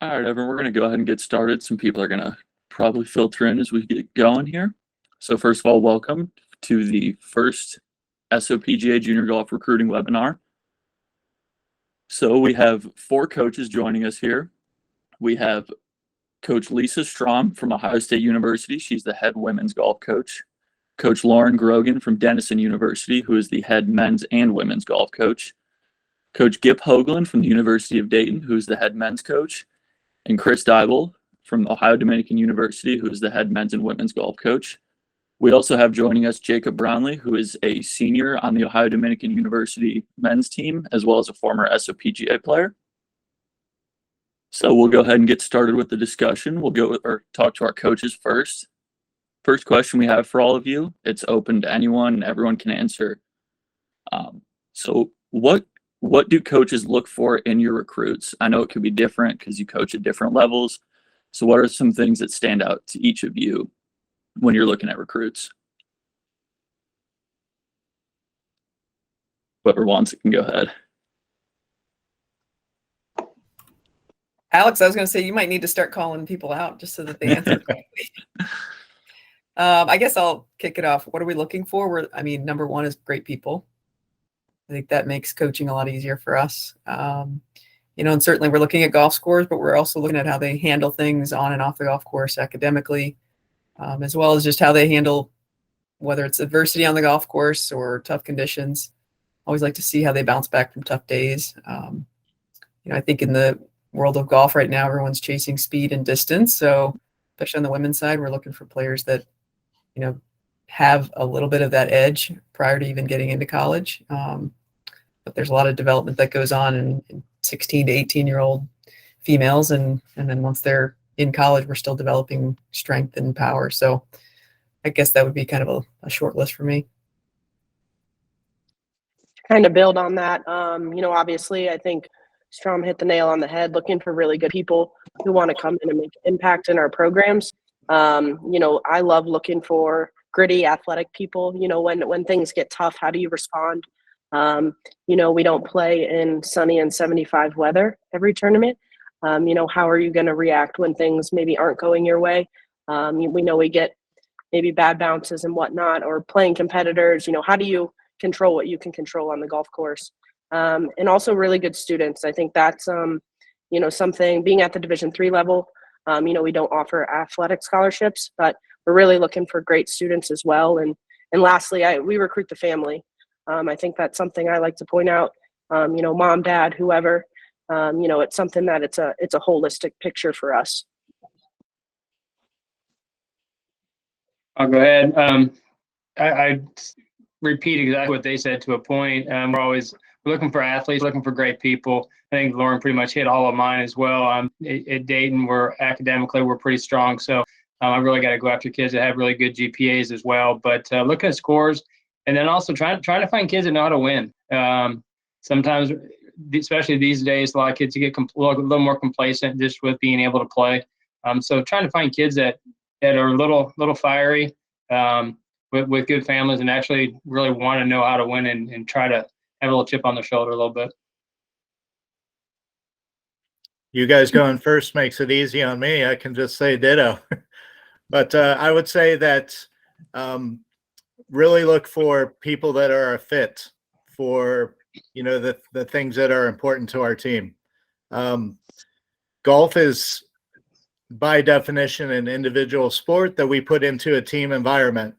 All right, everyone, we're going to go ahead and get started. Some people are going to probably filter in as we get going here. So first of all, welcome to the first SOPGA Junior Golf Recruiting webinar. So we have 4 coaches joining us here. We have Coach Lisa Strom from Ohio State University. She's the head women's golf coach. Coach Lauren Grogan from Denison University, who is the head men's and women's golf coach. Coach Hoagland from the University of Dayton, who is the head men's coach. And Chris Deibel from Ohio Dominican University, who is the head men's and women's golf coach. We also have joining us Jacob Brownly, who is a senior on the Ohio Dominican University men's team, as well as a former SOPGA player. So we'll go ahead and get started with the discussion. We'll talk to our coaches first. First question we have for all of you, it's open to anyone and everyone can answer. So what do coaches look for in your recruits? I know it could be different because you coach at different levels. So what are some things that stand out to each of you when you're looking at recruits? Whoever wants it can go ahead. Alex, I was going to say you might need to start calling people out just so that they answer correctly. I guess I'll kick it off. What are we looking for? Number one is great people. I think that makes coaching a lot easier for us. And certainly we're looking at golf scores, but we're also looking at how they handle things on and off the golf course academically, as well as just how they handle whether it's adversity on the golf course or tough conditions. Always like to see how they bounce back from tough days. I think in the world of golf right now, everyone's chasing speed and distance. So especially on the women's side, we're looking for players that, have a little bit of that edge prior to even getting into college. But there's a lot of development that goes on in 16 to 18-year-old females. And then once they're in college, we're still developing strength and power. So I guess that would be kind of a short list for me. Kind of build on that. Obviously I think Strom hit the nail on the head, looking for really good people who want to come in and make an impact in our programs. I love looking for gritty athletic people. When things get tough, how do you respond? We don't play in sunny and 75 weather every tournament. How are you going to react when things maybe aren't going your way? We know we get maybe bad bounces and whatnot, or playing competitors. How do you control what you can control on the golf course? And also really good students. I think that's, something. Being at the Division III level, we don't offer athletic scholarships, but we're really looking for great students as well. And lastly, we recruit the family. I think that's something I like to point out. Mom, dad, whoever. It's something that it's a holistic picture for us. I'll go ahead. I repeat exactly what they said to a point. We're looking for athletes, looking for great people. I think Lauren pretty much hit all of mine as well. At Dayton, we're pretty strong. So I really got to go after kids that have really good GPAs as well. But looking at scores, and then also trying to find kids that know how to win. Sometimes, especially these days, a lot of kids get a little more complacent just with being able to play. So trying to find kids that are a little fiery, with good families, and actually really want to know how to win and try to have a little chip on their shoulder a little bit. You guys going first makes it easy on me. I can just say ditto. But I would say that really look for people that are a fit for, the things that are important to our team. Golf is, by definition, an individual sport that we put into a team environment.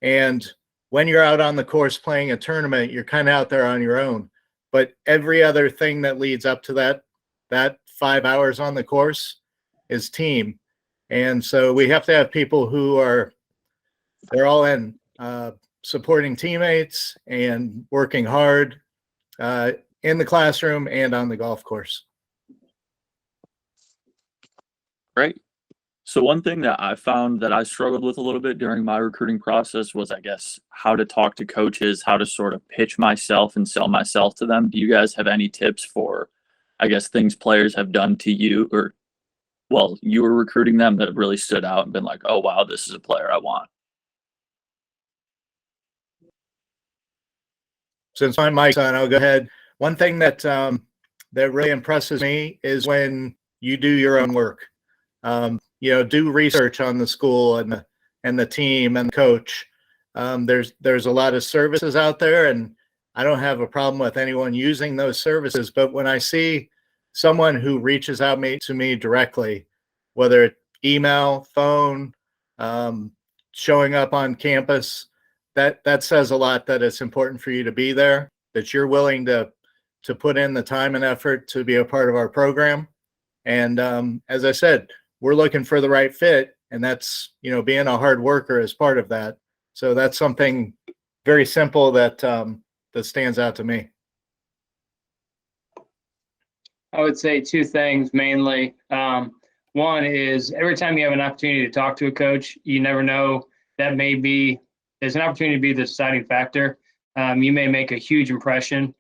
And when you're out on the course playing a tournament, you're kind of out there on your own. But every other thing that leads up to that 5 hours on the course is team. And so we have to have people who they're all in, supporting teammates and working hard in the classroom and on the golf course. Great. So one thing that I found that I struggled with a little bit during my recruiting process was, I guess, how to talk to coaches, how to sort of pitch myself and sell myself to them. Do you guys have any tips for, I guess, things players have done to you, or, well, you were recruiting them that really stood out and been like, oh, wow, this is a player I want? Since my mic's on, I'll go ahead. One thing that really impresses me is when you do your own work. Do research on the school and the team and the coach. There's a lot of services out there, and I don't have a problem with anyone using those services. But when I see someone who reaches out to me directly, whether it's email, phone, showing up on campus, that says a lot that it's important for you to be there, that you're willing to put in the time and effort to be a part of our program. And as I said, we're looking for the right fit, and that's, being a hard worker is part of that. So that's something very simple that stands out to me. I would say two things mainly. One is every time you have an opportunity to talk to a coach, you never know, there's an opportunity to be the deciding factor. You may make a huge impression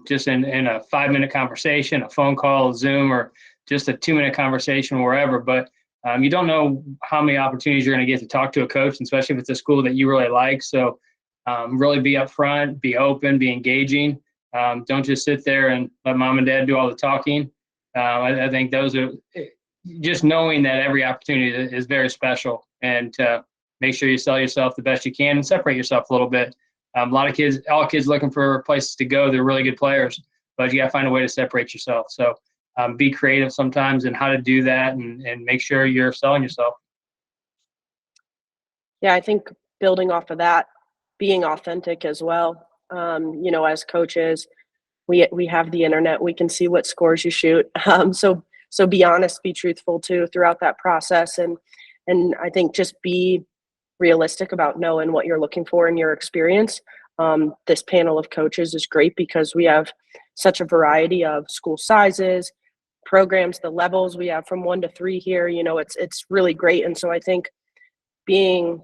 just in a 5-minute conversation, a phone call, Zoom, or just a 2-minute conversation, wherever. But you don't know how many opportunities you're going to get to talk to a coach, especially if it's a school that you really like. So really be upfront, be open, be engaging. Don't just sit there and let mom and dad do all the talking. I think those are just knowing that every opportunity is very special, and make sure you sell yourself the best you can and separate yourself a little bit. All kids looking for places to go. They're really good players, but you got to find a way to separate yourself. So be creative sometimes in how to do that, and make sure you're selling yourself. Yeah, I think building off of that, being authentic as well. As coaches, we have the internet. We can see what scores you shoot. So be honest, be truthful too throughout that process, and I think just be realistic about knowing what you're looking for in your experience. This panel of coaches is great because we have such a variety of school sizes, programs, the levels we have from 1 to 3 here. It's really great, and so I think being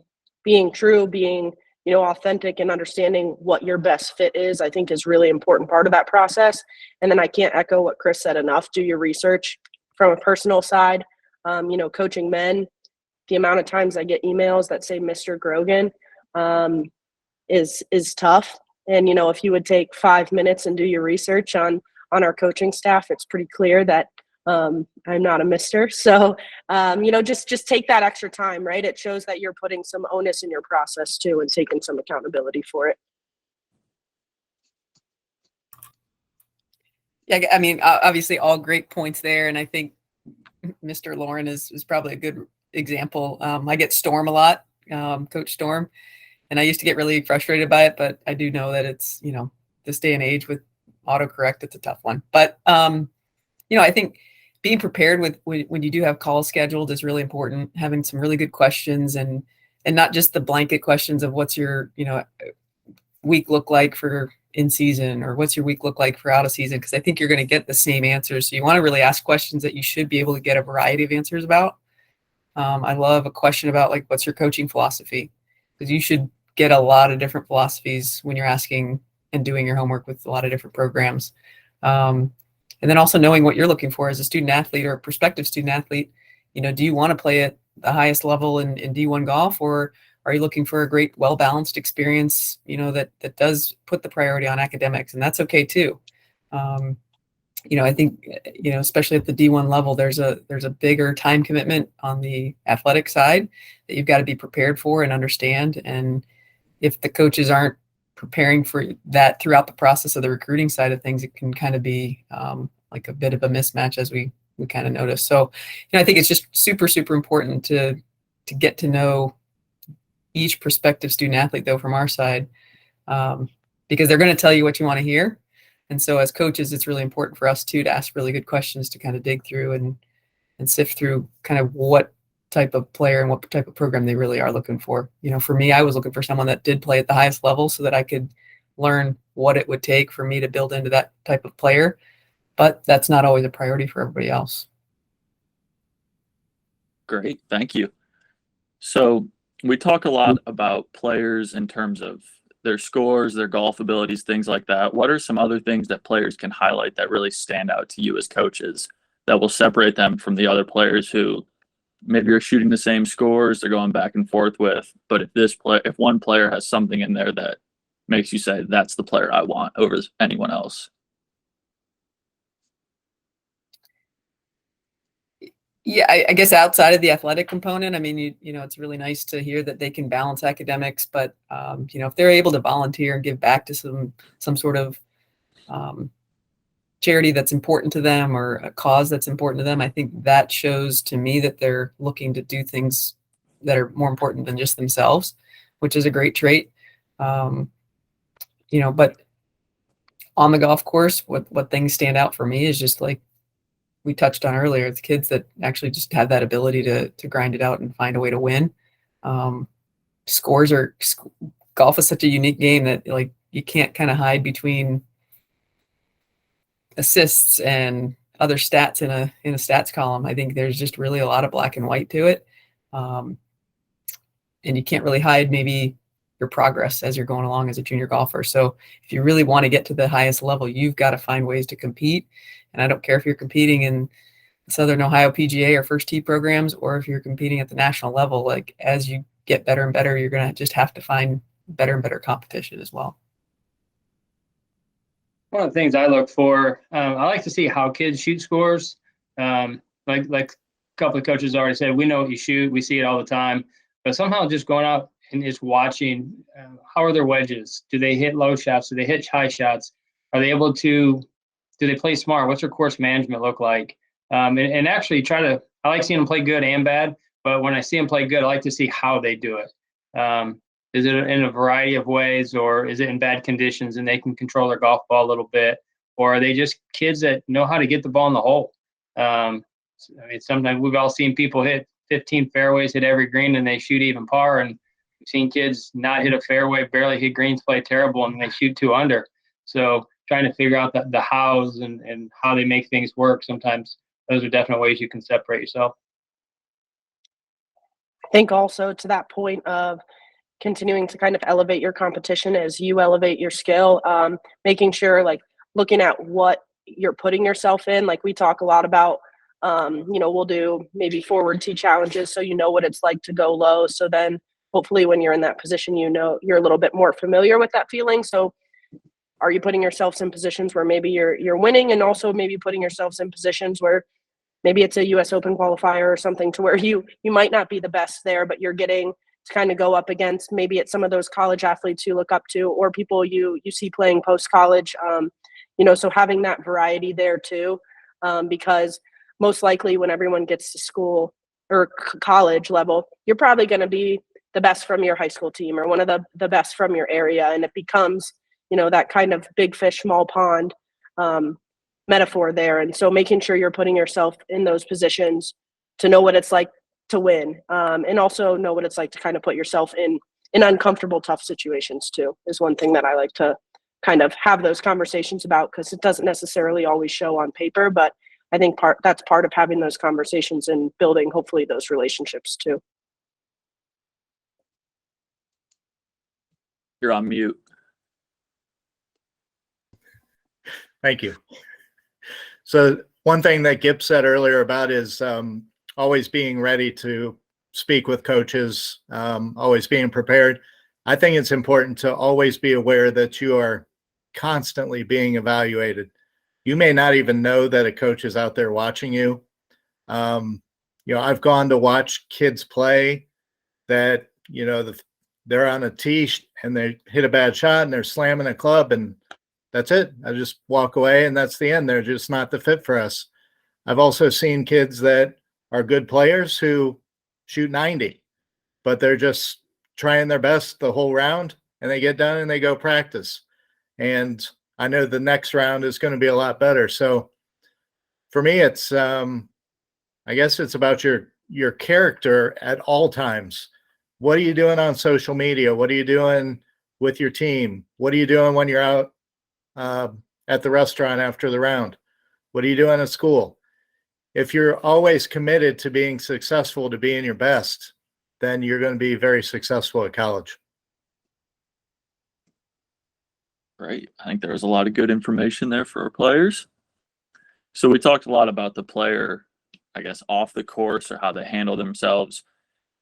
true, being authentic, and understanding what your best fit is, I think is really important part of that process. And then I can't echo what Chris said enough. Do your research from a personal side. Coaching men, the amount of times I get emails that say Mr. Grogan is tough. And, if you would take 5 minutes and do your research on our coaching staff, it's pretty clear that I'm not a mister. So, just take that extra time, right? It shows that you're putting some onus in your process too, and taking some accountability for it. Yeah, I mean, obviously all great points there. And I think Mr. Lauren is probably a good example. I get Strom a lot, Coach Strom, and I used to get really frustrated by it, but I do know that it's, this day and age with autocorrect, it's a tough one. But, I think being prepared with when you do have calls scheduled is really important. Having some really good questions, and not just the blanket questions of what's your, week look like for in season, or what's your week look like for out of season, because I think you're going to get the same answers. So you want to really ask questions that you should be able to get a variety of answers about. I love a question about like, what's your coaching philosophy? Because you should get a lot of different philosophies when you're asking and doing your homework with a lot of different programs. And then also knowing what you're looking for as a student athlete or a prospective student athlete. Do you want to play at the highest level in D1 golf, or are you looking for a great, well-balanced experience, that does put the priority on academics? And that's okay too. I think, especially at the D1 level, there's a bigger time commitment on the athletic side that you've got to be prepared for and understand. And if the coaches aren't preparing for that throughout the process of the recruiting side of things, it can kind of be like a bit of a mismatch, as we kind of notice. So, I think it's just super, super important to get to know each prospective student athlete, though, from our side, because they're going to tell you what you want to hear. And so as coaches, it's really important for us too to ask really good questions, to kind of dig through and sift through kind of what type of player and what type of program they really are looking for. For me, I was looking for someone that did play at the highest level so that I could learn what it would take for me to build into that type of player. But that's not always a priority for everybody else. Great. Thank you. So we talk a lot about players in terms of their scores, their golf abilities, things like that. What are some other things that players can highlight that really stand out to you as coaches that will separate them from the other players who maybe are shooting the same scores, they're going back and forth with, but if one player has something in there that makes you say, that's the player I want over anyone else? Yeah, I guess outside of the athletic component, I mean, you know, it's really nice to hear that they can balance academics, but you know, if they're able to volunteer and give back to some sort of charity that's important to them or a cause that's important to them, I think that shows to me that they're looking to do things that are more important than just themselves, which is a great trait. You know, but on the golf course, what things stand out for me is just like we touched on earlier, it's kids that actually just have that ability to grind it out and find a way to win. Golf is such a unique game that like you can't kind of hide between assists and other stats in a stats column. I think there's just really a lot of black and white to it. And you can't really hide maybe your progress as you're going along as a junior golfer. So if you really want to get to the highest level, you've got to find ways to compete. And I don't care if you're competing in Southern Ohio PGA or first tee programs, or if you're competing at the national level, like as you get better and better, you're going to just have to find better and better competition as well. One of the things I look for, I like to see how kids shoot scores. Like a couple of coaches already said, we know what you shoot. We see it all the time. But somehow just going out and just watching, how are their wedges? Do they hit low shots? Do they hit high shots? Are they able to, do they play smart? What's their course management look like? And actually I like seeing them play good and bad. But when I see them play good, I like to see how they do it. Is it in a variety of ways, or is it in bad conditions and they can control their golf ball a little bit? Or are they just kids that know how to get the ball in the hole? I mean, sometimes we've all seen people hit 15 fairways, hit every green, and they shoot even par. And we've seen kids not hit a fairway, barely hit greens, play terrible, and they shoot 2 under. So trying to figure out the hows and how they make things work, sometimes those are definite ways you can separate yourself. I think also to that point of continuing to kind of elevate your competition as you elevate your skill, making sure like looking at what you're putting yourself in. Like we talk a lot about, you know, we'll do maybe forward tee challenges so you know what it's like to go low. So then hopefully when you're in that position, you know, you're a little bit more familiar with that feeling. So are you putting yourselves in positions where maybe you're winning, and also maybe putting yourselves in positions where maybe it's a US Open qualifier or something to where you might not be the best there, but you're getting to kind of go up against maybe it's some of those college athletes you look up to, or people you see playing post-college, you know, so having that variety there too, because most likely when everyone gets to school or college level, you're probably going to be the best from your high school team or one of the best from your area. And it becomes, you know, that kind of big fish, small pond metaphor there. And so making sure you're putting yourself in those positions to know what it's like to win, and also know what it's like to kind of put yourself in uncomfortable, tough situations too, is one thing that I like to kind of have those conversations about, because it doesn't necessarily always show on paper, but I think that's part of having those conversations and building hopefully those relationships too. You're on mute. Thank you. So one thing that Gip said earlier about is always being ready to speak with coaches, always being prepared. I think it's important to always be aware that you are constantly being evaluated. You may not even know that a coach is out there watching you. You know, I've gone to watch kids play that, you know, they're on a tee and they hit a bad shot and they're slamming a club, and that's it. I just walk away and that's the end. They're just not the fit for us. I've also seen kids that are good players who shoot 90, but they're just trying their best the whole round, and they get done and they go practice. And I know the next round is going to be a lot better. So for me, it's, I guess it's about your character at all times. What are you doing on social media? What are you doing with your team? What are you doing when you're out at the restaurant after the round? What are you doing at school? If you're always committed to being successful, to being your best, then you're going to be very successful at college. Right. I think there was a lot of good information there for our players. So we talked a lot about the player, I guess, off the course or how they handle themselves.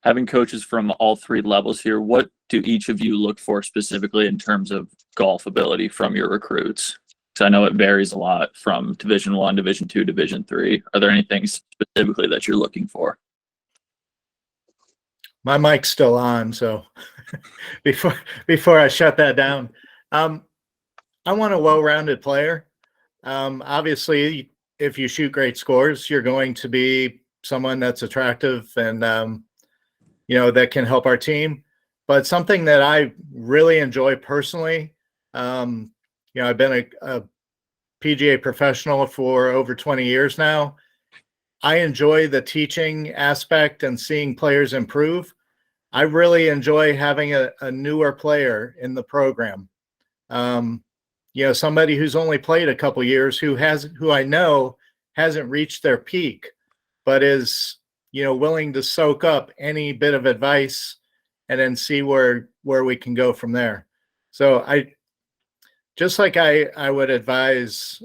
Having coaches from all 3 levels here, what do each of you look for specifically in terms of golf ability from your recruits? So I know it varies a lot from Division I, Division II, Division III. Are there any things specifically that you're looking for? My mic's still on, so before I shut that down, I want a well-rounded player. Obviously, if you shoot great scores, you're going to be someone that's attractive and that can help our team. But something that I really enjoy personally, I've been a PGA professional for over 20 years now. I enjoy the teaching aspect and seeing players improve. I really enjoy having a newer player in the program. Somebody who's only played a couple years, who I know hasn't reached their peak, but is, willing to soak up any bit of advice and then see where we can go from there. So I would advise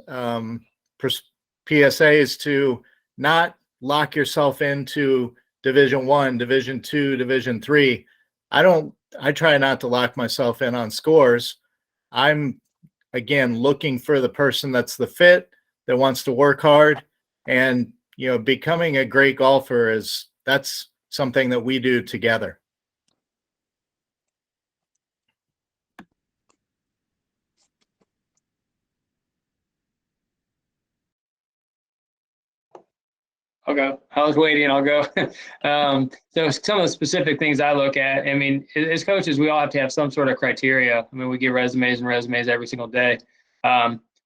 PSAs to not lock yourself into Division I, Division II, Division III. I try not to lock myself in on scores. I'm, again, looking for the person that's the fit, that wants to work hard, and becoming a great golfer that's something that we do together. I'll go. I was waiting. I'll go. So some of the specific things I look at, I mean, as coaches, we all have to have some sort of criteria. I mean, we get resumes every single day.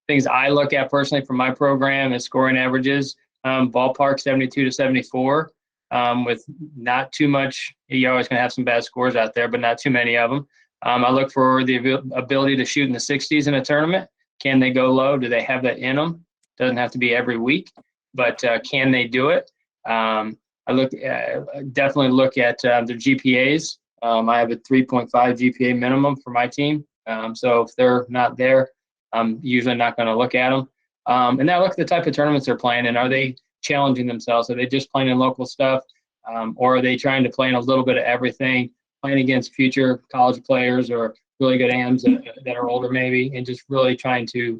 Things I look at personally for my program is scoring averages, ballpark 72 to 74, with not too much. You're always going to have some bad scores out there, but not too many of them. I look for the ability to shoot in the 60s in a tournament. Can they go low? Do they have that in them? Doesn't have to be every week, but can they do it? I definitely look at their GPAs. I have a 3.5 GPA minimum for my team. So if they're not there, I'm usually not going to look at them. And then I look at the type of tournaments they're playing in. Are they challenging themselves? Are they just playing in local stuff? Or are they trying to play in a little bit of everything, playing against future college players or really good AMs that are older maybe, and just really trying to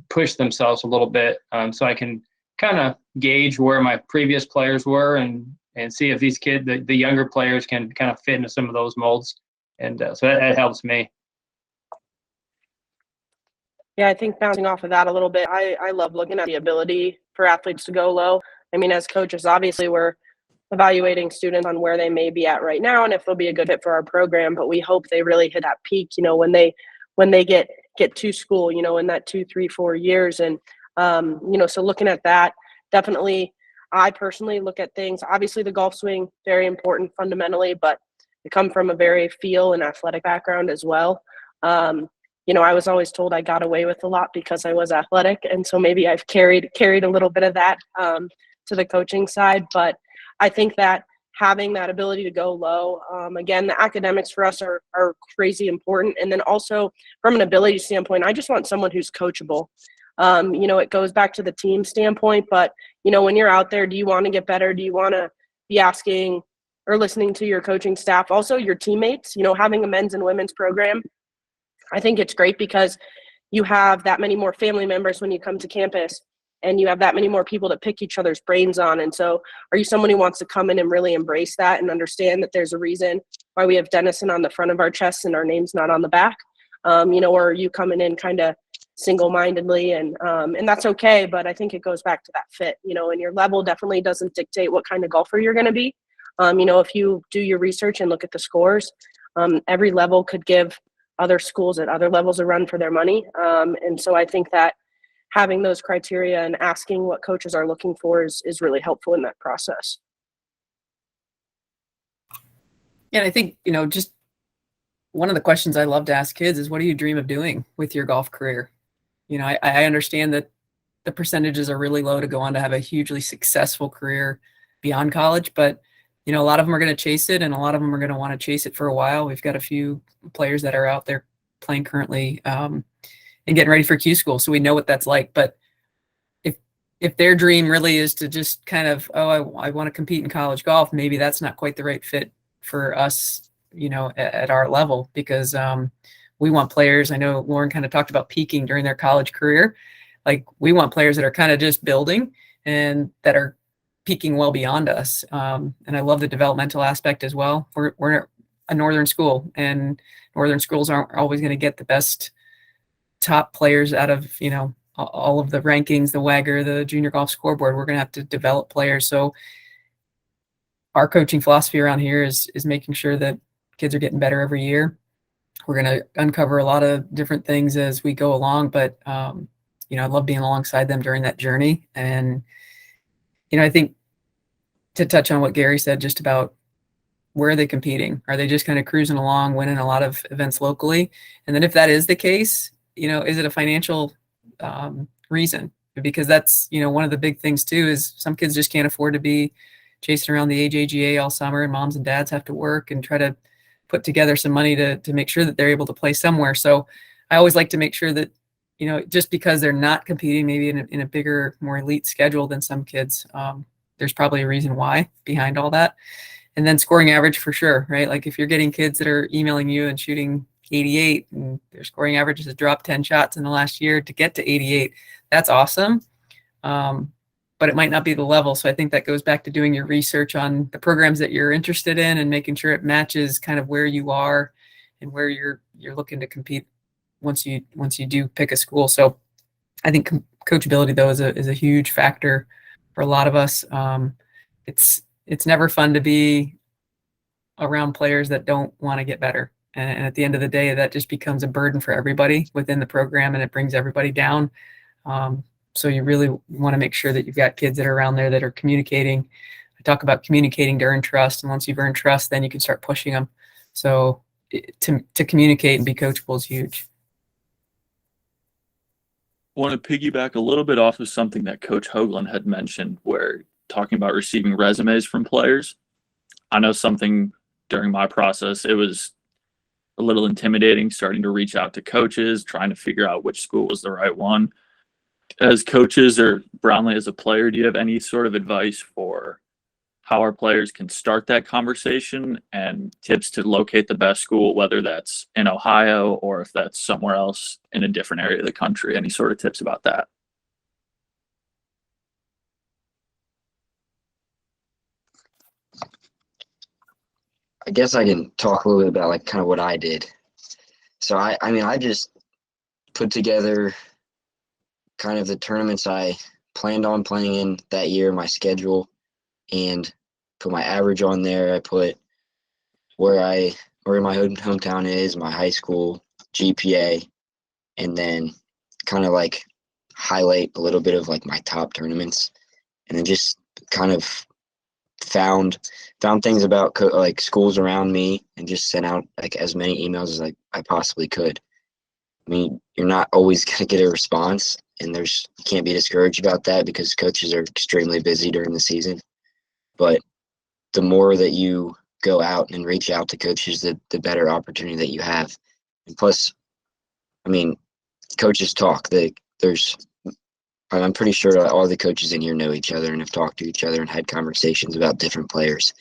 push themselves a little bit, so I can kind of gauge where my previous players were and see if these kids, the younger players, can kind of fit into some of those molds. And so that helps me. Yeah, I think bouncing off of that a little bit, I love looking at the ability for athletes to go low. I mean, as coaches, obviously we're evaluating students on where they may be at right now and if they'll be a good fit for our program, but we hope they really hit that peak, when they get to school, in that 2, 3, 4 years. And, so looking at that, definitely, I personally look at things, obviously the golf swing, very important fundamentally, but I come from a very feel and athletic background as well. I was always told I got away with a lot because I was athletic. And so maybe I've carried a little bit of that to the coaching side. But I think that having that ability to go low, again, the academics for us are crazy important. And then also from an ability standpoint, I just want someone who's coachable. It goes back to the team standpoint, but, when you're out there, do you want to get better? Do you want to be asking or listening to your coaching staff? Also your teammates, having a men's and women's program. I think it's great because you have that many more family members when you come to campus, and you have that many more people to pick each other's brains on. And so are you someone who wants to come in and really embrace that and understand that there's a reason why we have Denison on the front of our chests and our name's not on the back? Or are you coming in kind of single-mindedly, and that's okay, but I think it goes back to that fit, and your level definitely doesn't dictate what kind of golfer you're going to be. If you do your research and look at the scores, every level could give other schools at other levels a run for their money. And so I think that having those criteria and asking what coaches are looking for is really helpful in that process. Yeah, and I think, just one of the questions I love to ask kids is, what do you dream of doing with your golf career? I understand that the percentages are really low to go on to have a hugely successful career beyond college, but, a lot of them are going to chase it, and a lot of them are going to want to chase it for a while. We've got a few players that are out there playing currently and getting ready for Q school, so we know what that's like. But if their dream really is to just kind of, I want to compete in college golf, maybe that's not quite the right fit for us, at our level, because we want players. I know Lauren kind of talked about peaking during their college career. Like, we want players that are kind of just building and that are peaking well beyond us. And I love the developmental aspect as well. We're a northern school, and northern schools aren't always going to get the best top players out of, all of the rankings, the WAGR, the junior golf scoreboard. We're going to have to develop players. So our coaching philosophy around here is making sure that kids are getting better every year. We're going to uncover a lot of different things as we go along, but I love being alongside them during that journey. And I think, to touch on what Gary said, just about where are they competing? Are they just kind of cruising along, winning a lot of events locally? And then if that is the case, is it a financial reason? Because that's, one of the big things too, is some kids just can't afford to be chasing around the AJGA all summer, and moms and dads have to work and try to put together some money to make sure that they're able to play somewhere. So I always like to make sure that, just because they're not competing maybe in a bigger, more elite schedule than some kids, there's probably a reason why behind all that. And then scoring average for sure, right? Like, if you're getting kids that are emailing you and shooting 88 and their scoring average has dropped 10 shots in the last year to get to 88, that's awesome. But it might not be the level. So I think that goes back to doing your research on the programs that you're interested in and making sure it matches kind of where you are and where you're looking to compete once you do pick a school. So I think coachability, though, is a huge factor for a lot of us. It's never fun to be around players that don't want to get better. And at the end of the day, that just becomes a burden for everybody within the program, and it brings everybody down. So you really want to make sure that you've got kids that are around there that are communicating. I talk about communicating to earn trust. And once you've earned trust, then you can start pushing them. So to communicate and be coachable is huge. I want to piggyback a little bit off of something that Coach Hoagland had mentioned, where talking about receiving resumes from players. I know something during my process, it was a little intimidating starting to reach out to coaches, trying to figure out which school was the right one. As coaches, or Brownlee as a player, do you have any sort of advice for how our players can start that conversation and tips to locate the best school, whether that's in Ohio or if that's somewhere else in a different area of the country? Any sort of tips about that? I guess I can talk a little bit about kind of what I did. So I just put together kind of the tournaments I planned on playing in that year, my schedule, and put my average on there. I put where my hometown is, my high school GPA, and then kind of highlight a little bit of my top tournaments, and then just kind of found things about schools around me and just sent out as many emails as I possibly could. I mean, you're not always going to get a response, and you can't be discouraged about that because coaches are extremely busy during the season. But the more that you go out and reach out to coaches, the better opportunity that you have. And plus, I mean, coaches talk. I'm pretty sure all the coaches in here know each other and have talked to each other and had conversations about different players.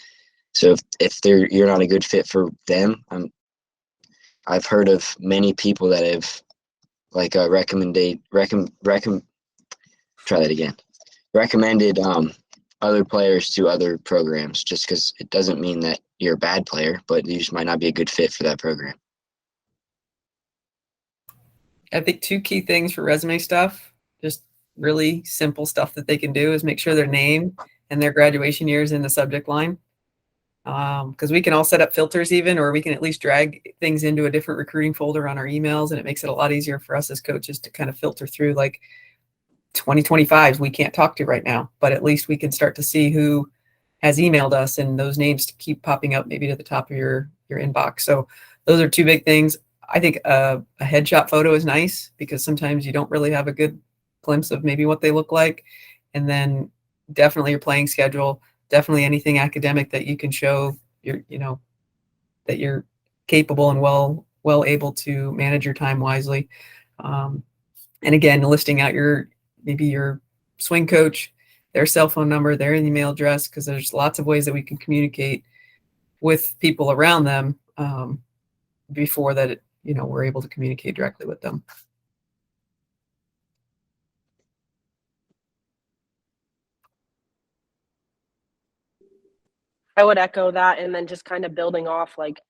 So if you're not a good fit for them, I've heard of many people that have recommended other players to other programs, just because it doesn't mean that you're a bad player, but you just might not be a good fit for that program. I think two key things for resume stuff, just really simple stuff that they can do, is make sure their name and their graduation year is in the subject line. Because we can all set up filters or we can at least drag things into a different recruiting folder on our emails, and it makes it a lot easier for us as coaches to kind of filter through 2025s we can't talk to right now, but at least we can start to see who has emailed us, and those names to keep popping up maybe to the top of your inbox. So those are two big things. I think a headshot photo is nice because sometimes you don't really have a good glimpse of maybe what they look like. And then definitely your playing schedule, definitely anything academic that you can show that you're capable and well able to manage your time wisely. And again, listing out your swing coach, their cell phone number, their email address, because there's lots of ways that we can communicate with people around them before that we're able to communicate directly with them. I would echo that, and then just kind of building off like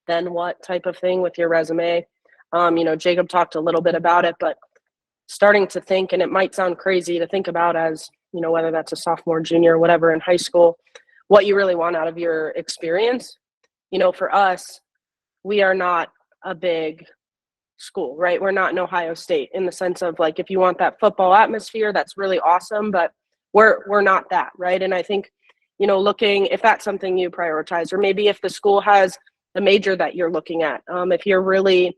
then what type of thing with your resume. Jacob talked a little bit about it, but starting to think, and it might sound crazy to think about as, whether that's a sophomore, junior, whatever in high school, what you really want out of your experience. For us, we are not a big school, right? We're not in Ohio State in the sense of like, if you want that football atmosphere, that's really awesome, but we're not that, right? And I think, looking, if that's something you prioritize, or maybe if the school has a major that you're looking at, if you're really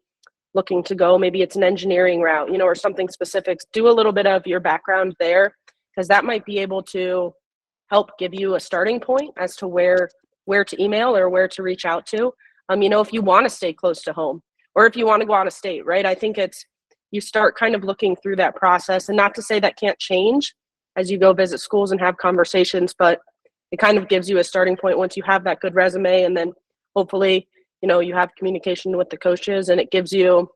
looking to go, maybe it's an engineering route, or something specific, do a little bit of your background there, because that might be able to help give you a starting point as to where to email or where to reach out to. If you want to stay close to home, or if you want to go out of state, right? I think you start kind of looking through that process, and not to say that can't change as you go visit schools and have conversations, but it kind of gives you a starting point once you have that good resume, and then hopefully, you have communication with the coaches, and it gives you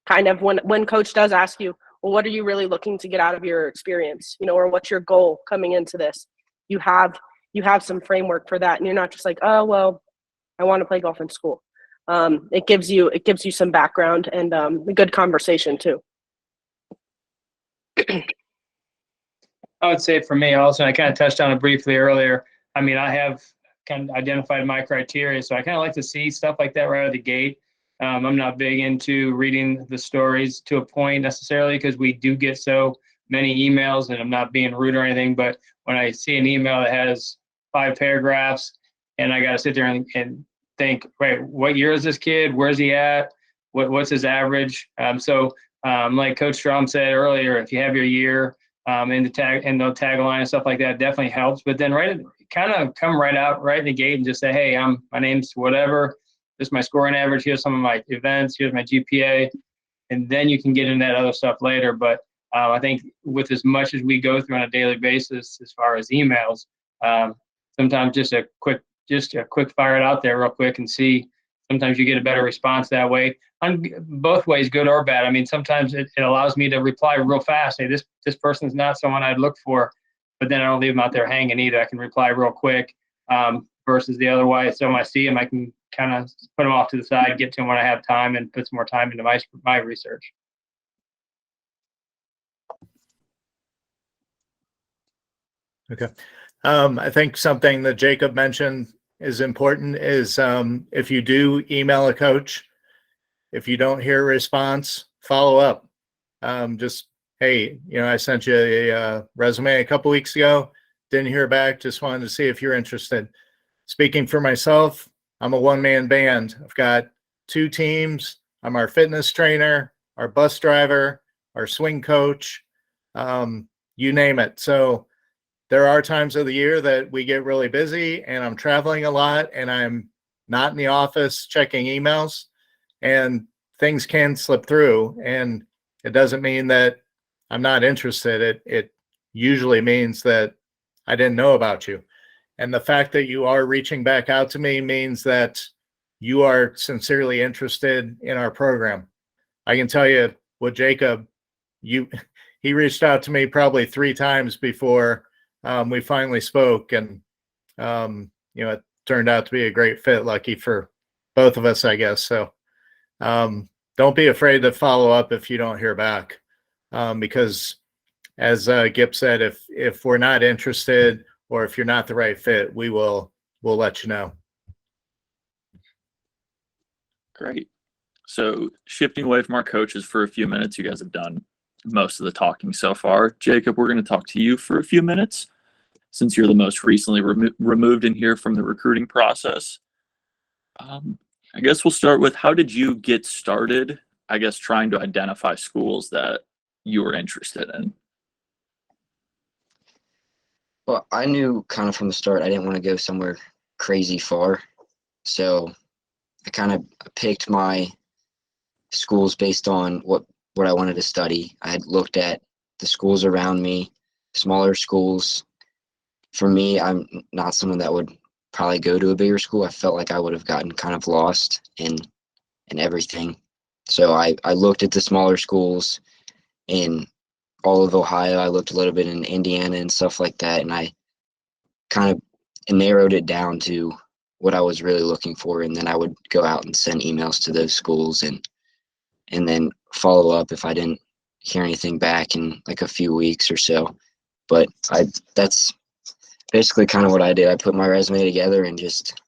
kind of when coach does ask you, well, what are you really looking to get out of your experience, or what's your goal coming into this? You have some framework for that, and you're not just like, oh, well, I want to play golf in school. It gives you some background and a good conversation too. I would say for me also, I kind of touched on it briefly earlier. I mean, I have kind of identified my criteria, so I kind of like to see stuff like that right out of the gate. I'm not big into reading the stories to a point necessarily, because we do get so many emails, and I'm not being rude or anything, but when I see an email that has 5 paragraphs and I got to sit there and think, wait, what year is this kid? Where's he at? What's his average? Like Coach Strom said earlier, if you have your year in the tagline and stuff like that, definitely helps. But then kind of come right out right in the gate and just say, hey, my name's whatever. This is my scoring average. Here's some of my events. Here's my GPA. And then you can get into that other stuff later. But I think with as much as we go through on a daily basis, as far as emails, sometimes just a quick fire it out there real quick and see. Sometimes you get a better response that way. On both ways, good or bad. I mean, sometimes it allows me to reply real fast. Hey, this person's not someone I'd look for, but then I don't leave them out there hanging either. I can reply real quick versus the other way. So when I see them, I can kind of put them off to the side, get to them when I have time, and put some more time into my research. Okay. I think something that Jacob mentioned is important is if you do email a coach, if you don't hear a response, follow up. Just, hey, I sent you a resume a couple weeks ago, didn't hear back, just wanted to see if you're interested. Speaking for myself, I'm a one-man band. I've got 2 teams. I'm our fitness trainer, our bus driver, our swing coach, you name it. So there are times of the year that we get really busy and I'm traveling a lot and I'm not in the office checking emails, and things can slip through. And it doesn't mean that I'm not interested. It usually means that I didn't know about you. And the fact that you are reaching back out to me means that you are sincerely interested in our program. I can tell you with Jacob, he reached out to me probably 3 times before we finally spoke, and it turned out to be a great fit. Lucky for both of us, I guess. So don't be afraid to follow up if you don't hear back, because as Gip said, if we're not interested or if you're not the right fit, we'll let you know. Great. So shifting away from our coaches for a few minutes, you guys have done most of the talking so far. Jacob, we're going to talk to you for a few minutes since you're the most recently removed in here from the recruiting process. I guess we'll start with, how did you get started, I guess, trying to identify schools that you were interested in? Well, I knew kind of from the start I didn't want to go somewhere crazy far. So I kind of picked my schools based on what I wanted to study. I had looked at the schools around me, smaller schools. For me, I'm not someone that would probably go to a bigger school. I felt like I would have gotten kind of lost in everything. So I looked at the smaller schools in all of Ohio. I looked a little bit in Indiana and stuff like that, and I kind of narrowed it down to what I was really looking for, and then I would go out and send emails to those schools and then follow up if I didn't hear anything back in like a few weeks or so. But that's basically kind of what I did. I put my resume together and just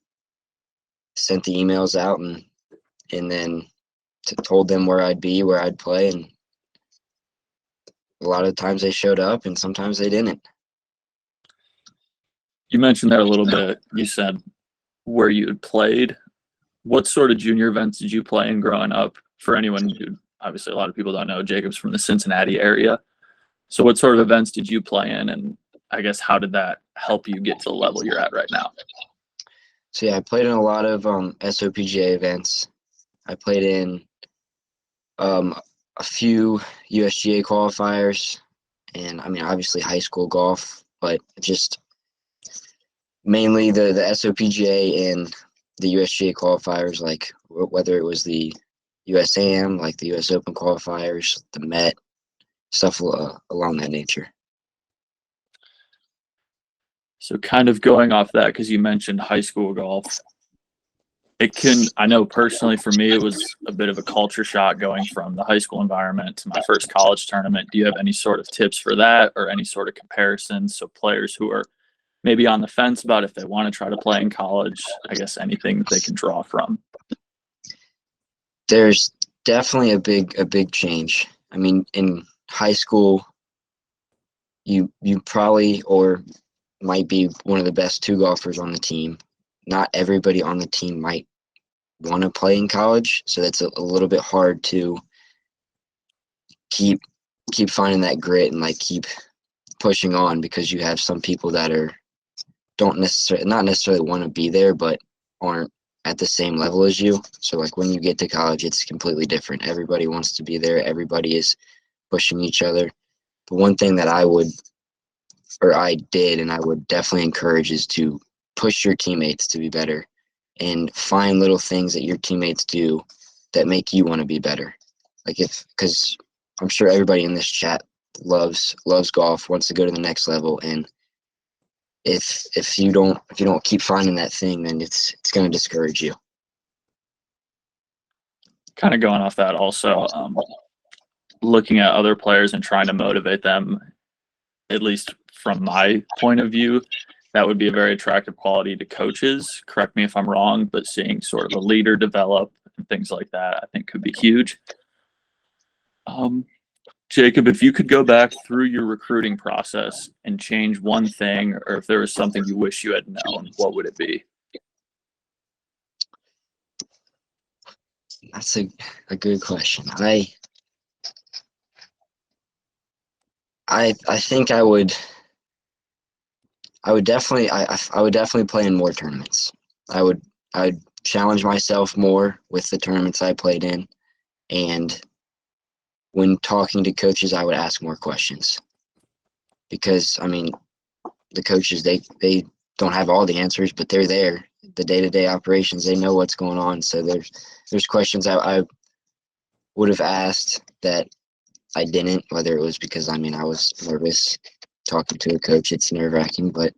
sent the emails out and then told them where I'd be, where I'd play, and a lot of times they showed up and sometimes they didn't. You mentioned that a little bit. You said where you had played. What sort of junior events did you play in growing up? For anyone who, obviously a lot of people don't know, Jacob's from the Cincinnati area. So what sort of events did you play in? And I guess how did that help you get to the level you're at right now? So yeah, I played in a lot of SOPGA events. I played in a few USGA qualifiers, and I mean obviously high school golf, but just mainly the SOPGA and the USGA qualifiers, like whether it was the USAM, like the US Open qualifiers, the Met, stuff along that nature. So kind of going off that, because you mentioned high school golf, I know personally for me, it was a bit of a culture shock going from the high school environment to my first college tournament. Do you have any sort of tips for that or any sort of comparisons? So players who are maybe on the fence about if they want to try to play in college, I guess anything that they can draw from. There's definitely a big change. I mean, in high school, you probably or might be one of the best two golfers on the team. Not everybody on the team might want to play in college, so that's a little bit hard to keep finding that grit and like keep pushing on, because you have some people that not necessarily want to be there, but aren't at the same level as you. So like when you get to college, it's completely different. Everybody wants to be there. Everybody is pushing each other. The one thing that I did and I would definitely encourage is to push your teammates to be better and find little things that your teammates do that make you want to be better. Because I'm sure everybody in this chat loves golf, wants to go to the next level, and if you don't keep finding that thing, then it's going to discourage you. Kind of going off that also, looking at other players and trying to motivate them, at least from my point of view, that would be a very attractive quality to coaches. Correct me if I'm wrong, but seeing sort of a leader develop and things like that, I think could be huge. Jacob, if you could go back through your recruiting process and change one thing, or if there was something you wish you had known, what would it be? That's a good question. I think I would definitely play in more tournaments. I'd challenge myself more with the tournaments I played in, and when talking to coaches, I would ask more questions, because I mean, the coaches, they don't have all the answers, but they're there. The day-to-day operations, they know what's going on. So there's questions I would have asked that I didn't, whether it was because I was nervous talking to a coach. It's nerve-wracking, but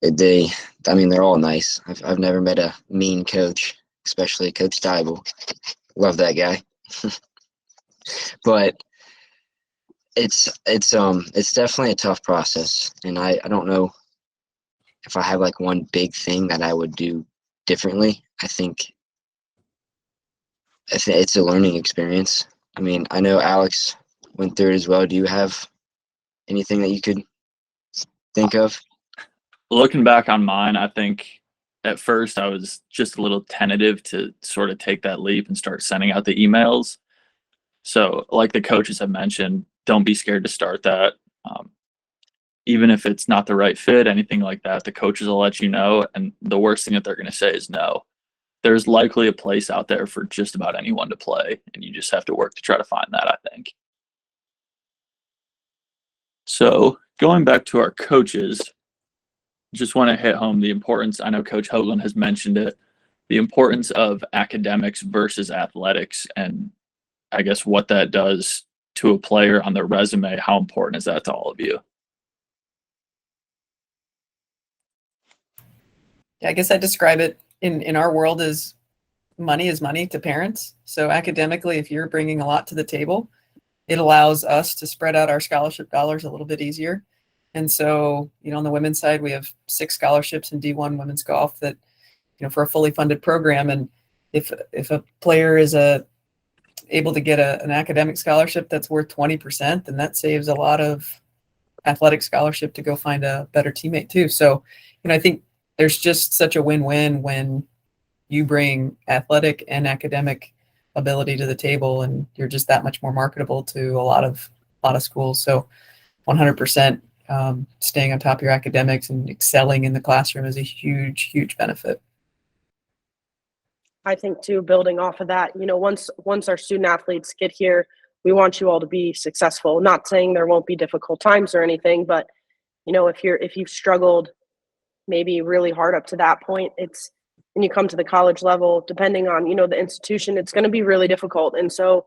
they're all nice. I've never met a mean coach, especially Coach Deibel. Love that guy. But it's definitely a tough process, and I don't know if I have like one big thing that I would do differently. I think it's a learning experience. I mean, I know Alex went through it as well. Do you have anything that you could think of? Looking back on mine, I think at first I was just a little tentative to sort of take that leap and start sending out the emails. So like the coaches have mentioned, don't be scared to start that. Even if it's not the right fit, anything like that, the coaches will let you know. And the worst thing that they're going to say is no. There's likely a place out there for just about anyone to play, and you just have to work to try to find that, I think. So going back to our coaches, just want to hit home the importance. I know Coach Hoagland has mentioned it, the importance of academics versus athletics, and I guess what that does to a player on their resume. How important is that to all of you? Yeah, I guess I describe it in our world as money is money to parents. So academically, if you're bringing a lot to the table, it allows us to spread out our scholarship dollars a little bit easier. And so, on the women's side, we have 6 scholarships in D1 women's golf that, for a fully funded program. And if a player is able to get an academic scholarship that's worth 20%, then that saves a lot of athletic scholarship to go find a better teammate too. So, I think there's just such a win-win when you bring athletic and academic ability to the table, and you're just that much more marketable to a lot of schools. So 100% staying on top of your academics and excelling in the classroom is a huge, huge benefit. I think too, building off of that, once our student athletes get here, we want you all to be successful. Not saying there won't be difficult times or anything, but if you've struggled maybe really hard up to that point, when you come to the college level, depending on the institution, it's going to be really difficult. And so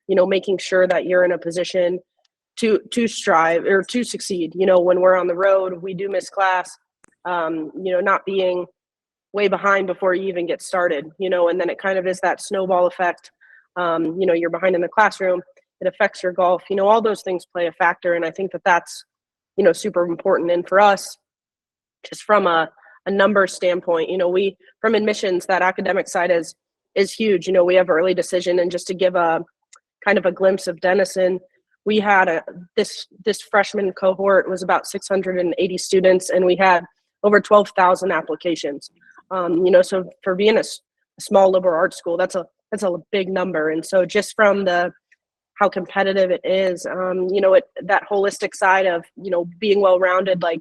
making sure that you're in a position to strive or to succeed. When we're on the road, we do miss class, not being way behind before you even get started, and then it kind of is that snowball effect. You're behind in the classroom, it affects your golf, all those things play a factor. And I think that's super important. And for us, just from a number standpoint, we, from admissions, that academic side is huge. We have early decision. And just to give a kind of a glimpse of Denison, we had this freshman cohort was about 680 students, and we had over 12,000 applications. So for being a small liberal arts school, that's a big number. And so just from how competitive it is, that holistic side of, being well-rounded, like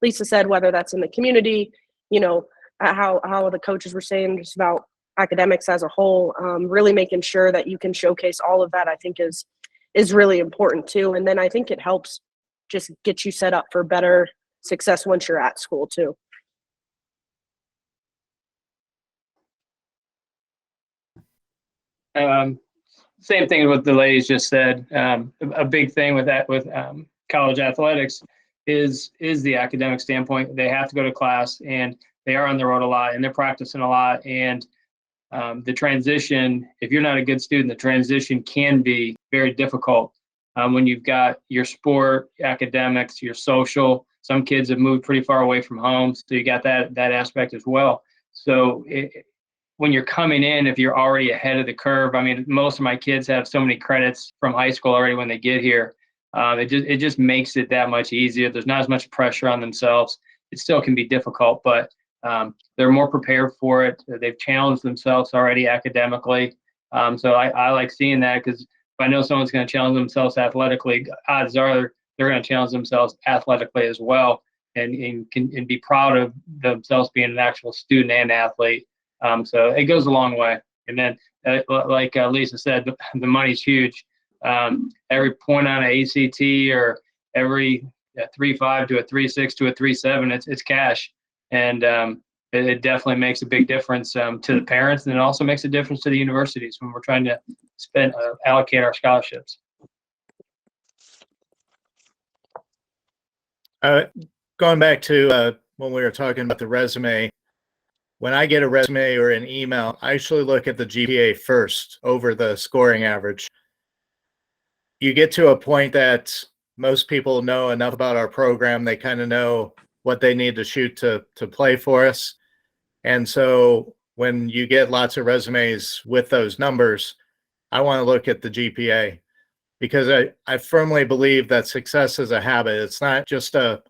Lisa said, whether that's in the community, how the coaches were saying just about academics as a whole, really making sure that you can showcase all of that, I think is really important too. And then I think it helps just get you set up for better success once you're at school too. Same thing with the ladies just said. A big thing with college athletics is the academic standpoint. They have to go to class, and they are on the road a lot, and they're practicing a lot. And the transition, if you're not a good student, the transition can be very difficult when you've got your sport, academics, your social. Some kids have moved pretty far away from home, so you got that aspect as well. So when you're coming in, if you're already ahead of the curve, I mean, most of my kids have so many credits from high school already when they get here. It just makes it that much easier. There's not as much pressure on themselves. It still can be difficult, but they're more prepared for it. They've challenged themselves already academically. So I like seeing that, because if I know someone's going to challenge themselves athletically, odds are they're going to challenge themselves athletically as well, and be proud of themselves being an actual student and athlete. So it goes a long way. And then, like Lisa said, the money's huge. Every point on an ACT, or every 3.5 to a 3.6 to a 3.7, it's cash. And it definitely makes a big difference to the parents, and it also makes a difference to the universities when we're trying to allocate our scholarships. Going back to when we were talking about the resume, when I get a resume or an email, I actually look at the GPA first over the scoring average. You get to a point that most people know enough about our program. They kind of know what they need to shoot to play for us. And so when you get lots of resumes with those numbers, I want to look at the GPA, because I firmly believe that success is a habit. It's not just a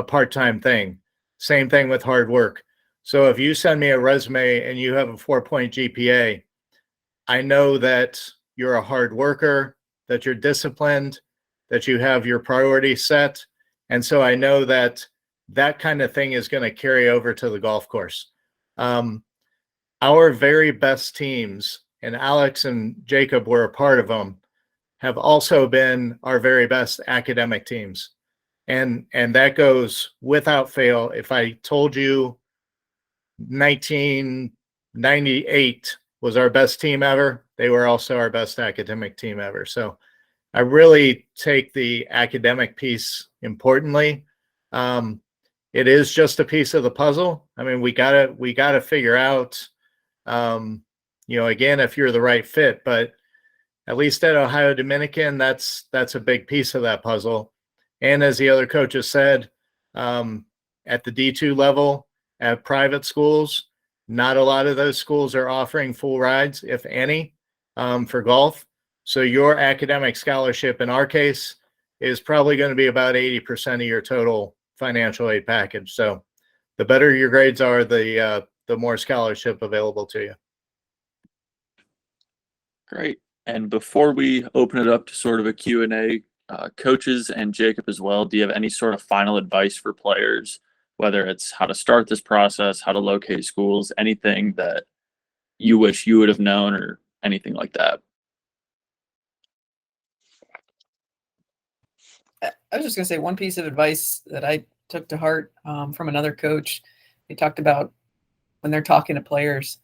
part-time thing. Same thing with hard work. So if you send me a resume and you have a 4-point GPA, I know that you're a hard worker, that you're disciplined, that you have your priorities set. And so I know that kind of thing is going to carry over to the golf course. Our very best teams, and Alex and Jacob were a part of them, have also been our very best academic teams. And that goes without fail. If I told you 1998 was our best team ever. They were also our best academic team ever. So I really take the academic piece importantly. It is just a piece of the puzzle. I mean, we gotta figure out, again, if you're the right fit, but at least at Ohio Dominican, that's a big piece of that puzzle. And as the other coaches said, at the D2 level, at private schools, not a lot of those schools are offering full rides, if any, for golf. So your academic scholarship, in our case, is probably going to be about 80% of your total financial aid package. So the better your grades are, the more scholarship available to you. Great. And before we open it up to sort of a Q&A, coaches and Jacob as well, do you have any sort of final advice for players, whether it's how to start this process, how to locate schools, anything that you wish you would have known or anything like that? I was just going to say one piece of advice that I took to heart from another coach. They talked about when they're talking to players,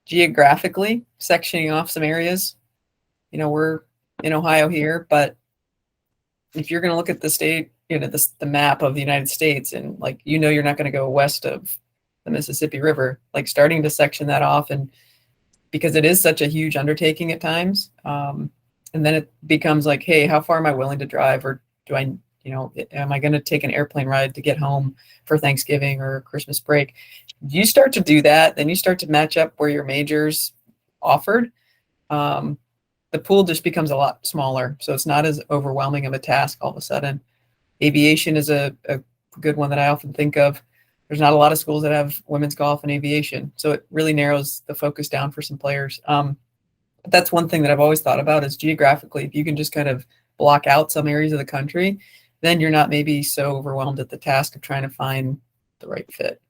geographically sectioning off some areas. We're in Ohio here, but if you're going to look at the state, the map of the United States, and you're not going to go west of the Mississippi River, starting to section that off, and because it is such a huge undertaking at times. And then it becomes like, hey, how far am I willing to drive? Or do I, am I going to take an airplane ride to get home for Thanksgiving or Christmas break? You start to do that, then you start to match up where your majors offered. The pool just becomes a lot smaller. So it's not as overwhelming of a task all of a sudden. Aviation is a good one that I often think of. There's not a lot of schools that have women's golf and aviation. So it really narrows the focus down for some players. But that's one thing that I've always thought about is geographically, if you can just kind of block out some areas of the country, then you're not maybe so overwhelmed at the task of trying to find the right fit.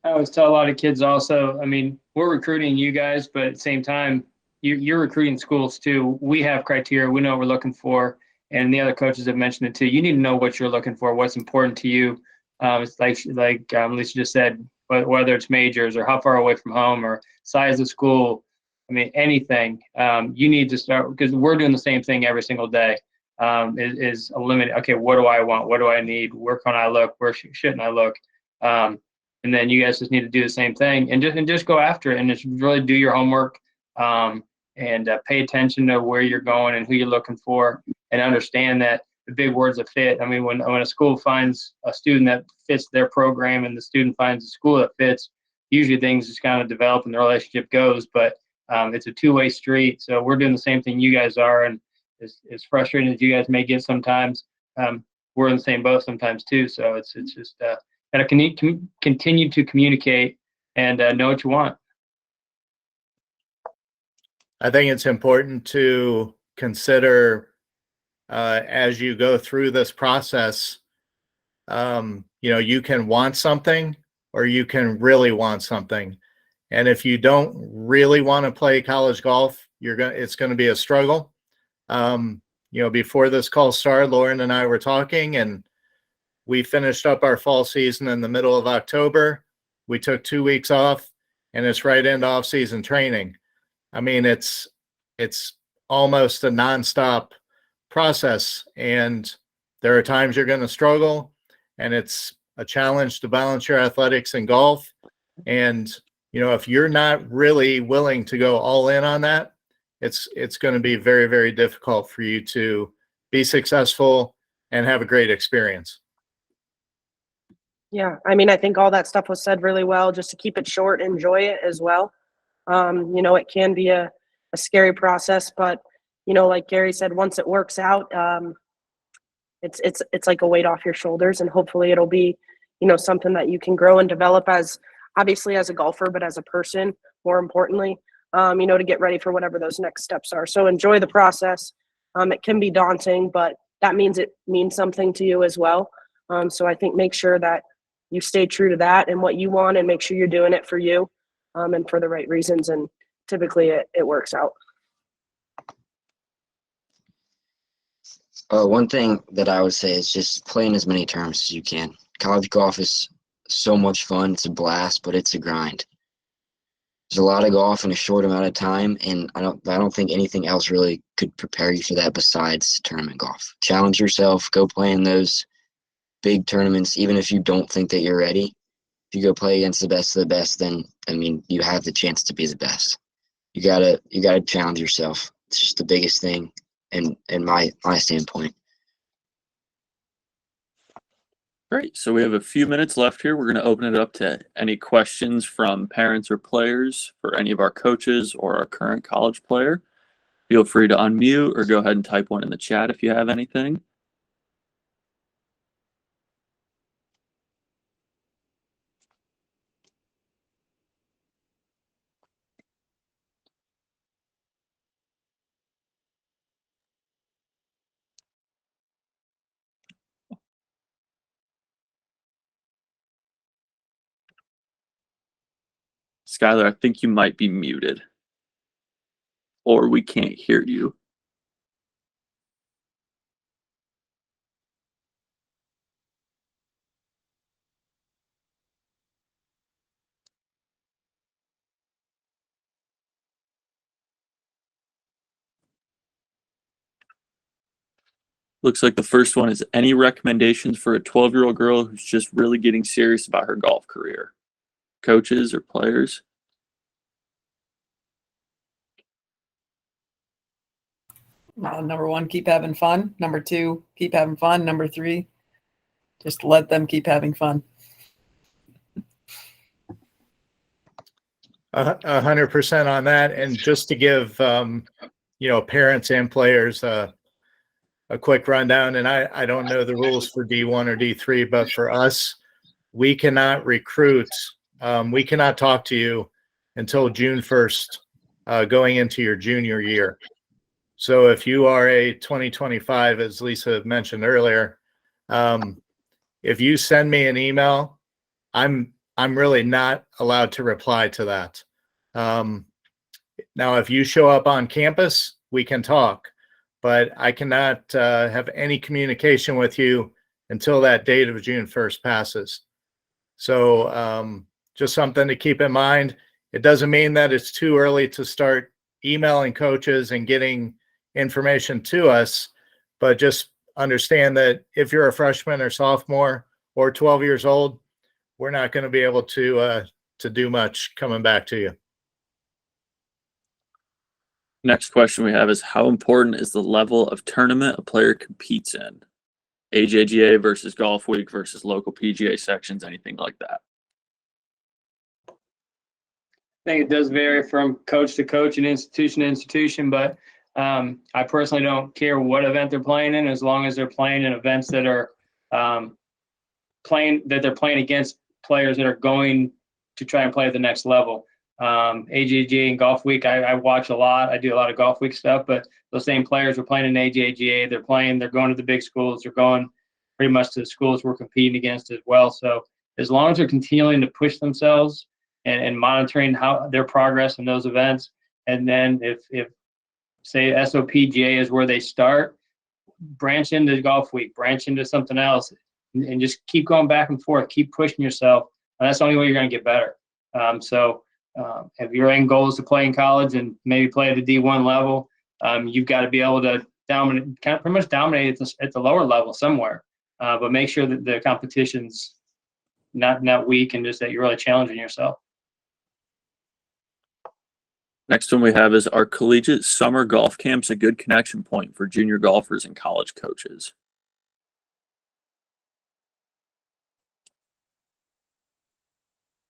I always tell a lot of kids also, I mean, we're recruiting you guys, but at the same time, you're recruiting schools too. We have criteria. We know what we're looking for. And the other coaches have mentioned it too. You need to know what you're looking for, what's important to you. It's like Lisa just said, whether it's majors or how far away from home or size of school. I mean, anything. You need to start, because we're doing the same thing every single day, is eliminate, okay, what do I want? What do I need? Where can I look? Where shouldn't I look? And then you guys just need to do the same thing and just go after it and just really do your homework and pay attention to where you're going and who you're looking for, and understand that the big word's a fit. I mean, when a school finds a student that fits their program and the student finds a school that fits, usually things just kind of develop and the relationship goes, but it's a two-way street. So we're doing the same thing you guys are, and as frustrating as you guys may get sometimes, we're in the same boat sometimes too. So it's just gotta continue to communicate and know what you want. I think it's important to consider as you go through this process, you can want something or you can really want something. And if you don't really want to play college golf, it's going to be a struggle. Before this call started, Lauren and I were talking, and we finished up our fall season in the middle of October. We took 2 weeks off, and it's right into off-season training. I mean, it's almost a nonstop process, and there are times you're going to struggle, and it's a challenge to balance your athletics and golf. And if you're not really willing to go all in on that, it's going to be very, very difficult for you to be successful and have a great experience. Yeah, I mean, I think all that stuff was said really well. Just to keep it short, enjoy it as well. It can be a scary process, but like Gary said, once it works out, it's like a weight off your shoulders, and hopefully it'll be something that you can grow and develop as obviously as a golfer, but as a person more importantly, to get ready for whatever those next steps are. So enjoy the process. It can be daunting, but that means it means something to you as well. So I think make sure that you stay true to that and what you want, and make sure you're doing it for you and for the right reasons. And typically it works out. One thing that I would say is just play in as many tournaments as you can. college golf is so much fun. It's a blast, but it's a grind. There's a lot of golf in a short amount of time, and I don't think anything else really could prepare you for that besides tournament golf. Challenge yourself, go play in those big tournaments, even if you don't think that you're ready. If you go play against the best of the best, then I mean you have the chance to be the best. You gotta challenge yourself. It's just the biggest thing in my standpoint. Great. So we have a few minutes left here. We're going to open it up to any questions from parents or players for any of our coaches or our current college player. Feel free to unmute or go ahead and type one in the chat if you have anything. Skylar, I think you might be muted. Or we can't hear you. Looks like the first one is any recommendations for a 12-year-old girl who's just really getting serious about her golf career? Coaches or players? Number one, keep having fun. Number two, keep having fun. Number three, just let them keep having fun. 100% on that. And just to give, parents and players a quick rundown, and I don't know the rules for D1 or D3, but for us, we cannot recruit. We cannot talk to you until June 1st, going into your junior year. So if you are a 2025, as Lisa mentioned earlier, if you send me an email, I'm really not allowed to reply to that. Now, if you show up on campus, we can talk, but I cannot have any communication with you until that date of June 1st passes. So just something to keep in mind. It doesn't mean that it's too early to start emailing coaches and getting information to us, but just understand that if you're a freshman or sophomore or 12 years old, we're not going to be able to do much coming back to you. Next question we have is, how important is the level of tournament a player competes in? AJGA versus Golf Week versus local PGA sections, anything like that? I think it does vary from coach to coach and institution to institution, but I personally don't care what event they're playing in, as long as they're playing in events that are playing against players that are going to try and play at the next level. AJGA and Golf Week, I watch a lot. I do a lot of Golf Week stuff, but those same players are playing in AJGA. They're going to the big schools. They're going pretty much to the schools we're competing against as well. So as long as they're continuing to push themselves and monitoring how their progress in those events, and then if say SOPGA is where they start, branch into Golf Week, branch into something else, and just keep going back and forth, keep pushing yourself. And that's the only way you're going to get better. If your end goal is to play in college and maybe play at the D1 level, you've got to be able to pretty much dominate at the lower level somewhere. But make sure that the competition's not weak, and just that you're really challenging yourself. Next one we have is, are collegiate summer golf camps a good connection point for junior golfers and college coaches?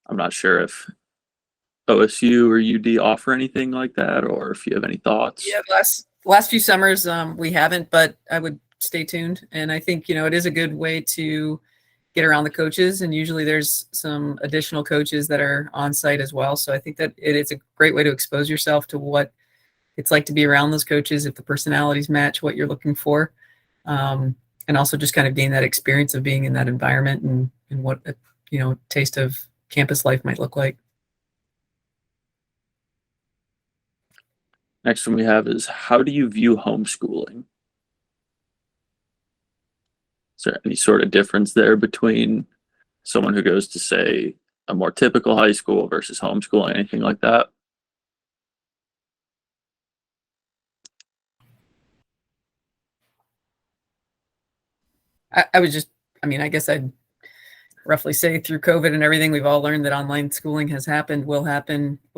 I'm not sure if OSU or UD offer anything like that, or if you have any thoughts. Yeah, last few summers we haven't, but I would stay tuned. And I think, it is a good way to get around the coaches, and usually there's some additional coaches that are on site as well. So I think that it's a great way to expose yourself to what it's like to be around those coaches, if the personalities match what you're looking for, and also just kind of gain that experience of being in that environment and what a taste of campus life might look like. Next one we have is, how do you view homeschooling? Is there any sort of difference there between someone who goes to, say, a more typical high school versus homeschooling, anything like that? I was just, I mean, I guess I'd roughly say through COVID and everything, we've all learned that online schooling has happened, will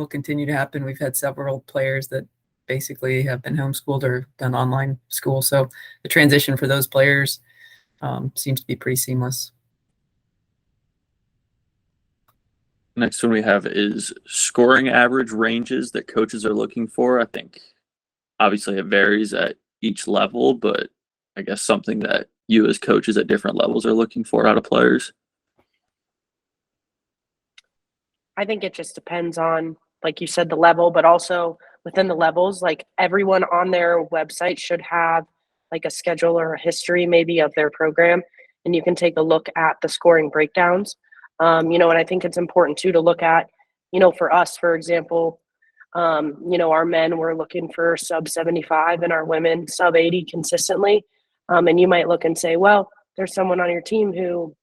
continue to happen. We've had several players that basically have been homeschooled or done online school. So the transition for those players seems to be pretty seamless. Next one we have is scoring average ranges that coaches are looking for. I think obviously it varies at each level, but I guess something that you as coaches at different levels are looking for out of players. I think it just depends on, like you said, the level, but also within the levels, like everyone on their website should have like a schedule or a history maybe of their program. And you can take a look at the scoring breakdowns. And I think it's important too to look at, for us, for example, our men were looking for sub 75 and our women sub 80 consistently. And you might look and say, well, there's someone on your team who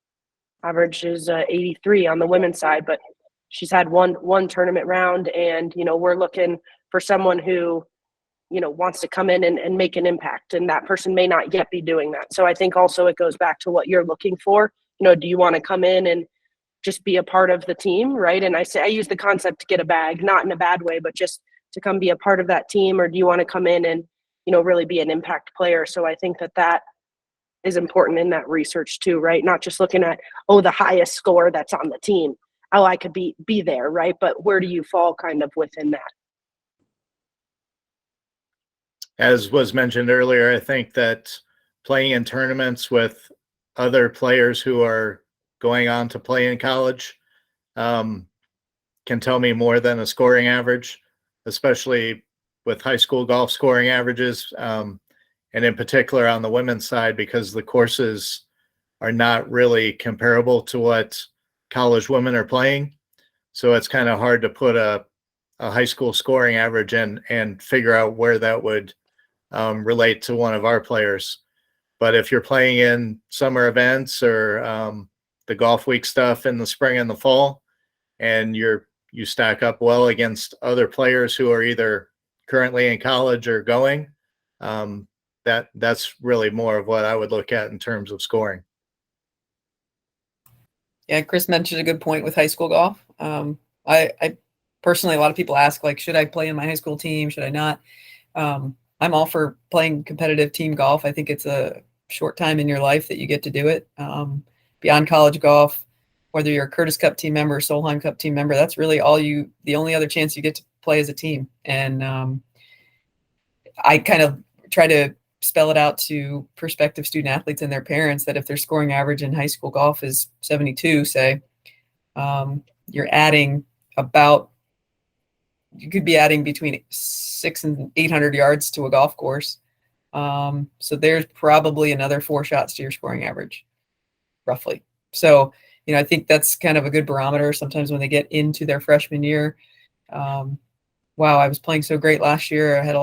averages 83 on the women's side, but she's had one tournament round, and we're looking for someone who wants to come in and make an impact, and that person may not yet be doing that. So I think also it goes back to what you're looking for. Do you want to come in and just be a part of the team, right? And I use the concept to get a bag, not in a bad way, but just to come be a part of that team, or do you want to come in and really be an impact player? So I think that is important in that research too, right? Not just looking at the highest score that's on the team. Oh, I could be there, right? But where do you fall kind of within that? As was mentioned earlier, I think that playing in tournaments with other players who are going on to play in college can tell me more than a scoring average, especially with high school golf scoring averages, and in particular on the women's side, because the courses are not really comparable to what college women are playing. So it's kind of hard to put a high school scoring average in and figure out where that would relate to one of our players. But if you're playing in summer events or the golf week stuff in the spring and the fall, and you stack up well against other players who are either currently in college or going, that's really more of what I would look at in terms of scoring. Yeah, Chris mentioned a good point with high school golf. I personally, a lot of people ask, like, should I play in my high school team? Should I not? I'm all for playing competitive team golf. I think it's a short time in your life that you get to do it. Beyond college golf, whether you're a Curtis Cup team member or Solheim Cup team member, that's really the only other chance you get to play as a team. And I kind of try to spell it out to prospective student athletes and their parents that if their scoring average in high school golf is 72, say, you're adding you could be adding between 600 and 800 yards to a golf course. So there's probably another 4 shots to your scoring average, roughly. So, I think that's kind of a good barometer. Sometimes when they get into their freshman year, wow, I was playing so great last year. I had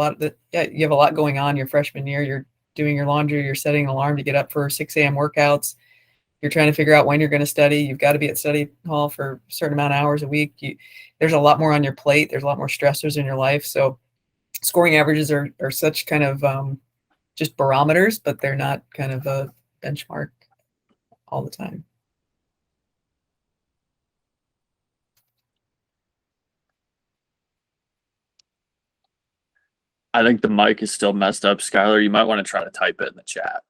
you have a lot going on your freshman year. You're doing your laundry, you're setting an alarm to get up for 6 a.m. workouts. You're trying to figure out when you're going to study. You've got to be at study hall for a certain amount of hours a week. There's a lot more on your plate. There's a lot more stressors in your life. So scoring averages are such kind of just barometers, but they're not kind of a benchmark all the time. I think the mic is still messed up. Skylar, you might want to try to type it in the chat.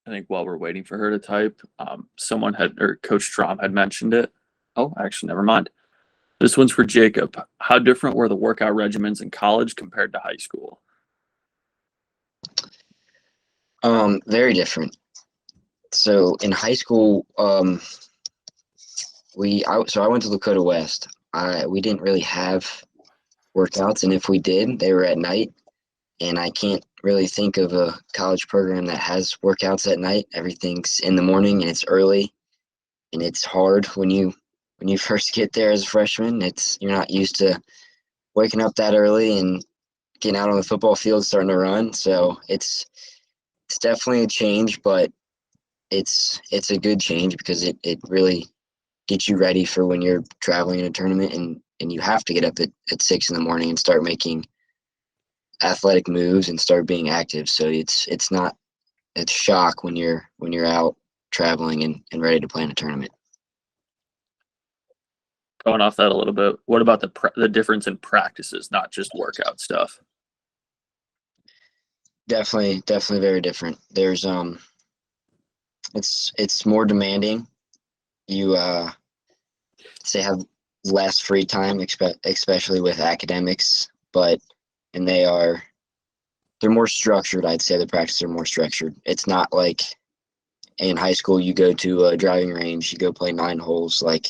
I think while we're waiting for her to type, someone Coach Strom had mentioned it. Oh, actually, never mind. This one's for Jacob. How different were the workout regimens in college compared to high school? Very different. So in high school, I went to Lakota West. We didn't really have workouts, and if we did, they were at night. And I can't really think of a college program that has workouts at night. Everything's in the morning, and it's early, and it's hard when you first get there as a freshman. You're not used to waking up that early and getting out on the football field, starting to run. So it's definitely a change, but it's a good change because it really gets you ready for when you're traveling in a tournament and you have to get up at 6 in the morning and start making athletic moves and start being active. So it's shock when you're out traveling and ready to play in a tournament. Going off that a little bit, what about the difference in practices, not just workout stuff? Definitely very different. There's it's more demanding. You say have less free time, especially with academics, and they're more structured. I'd say the practices are more structured. It's not like in high school you go to a driving range, you go play 9 holes. Like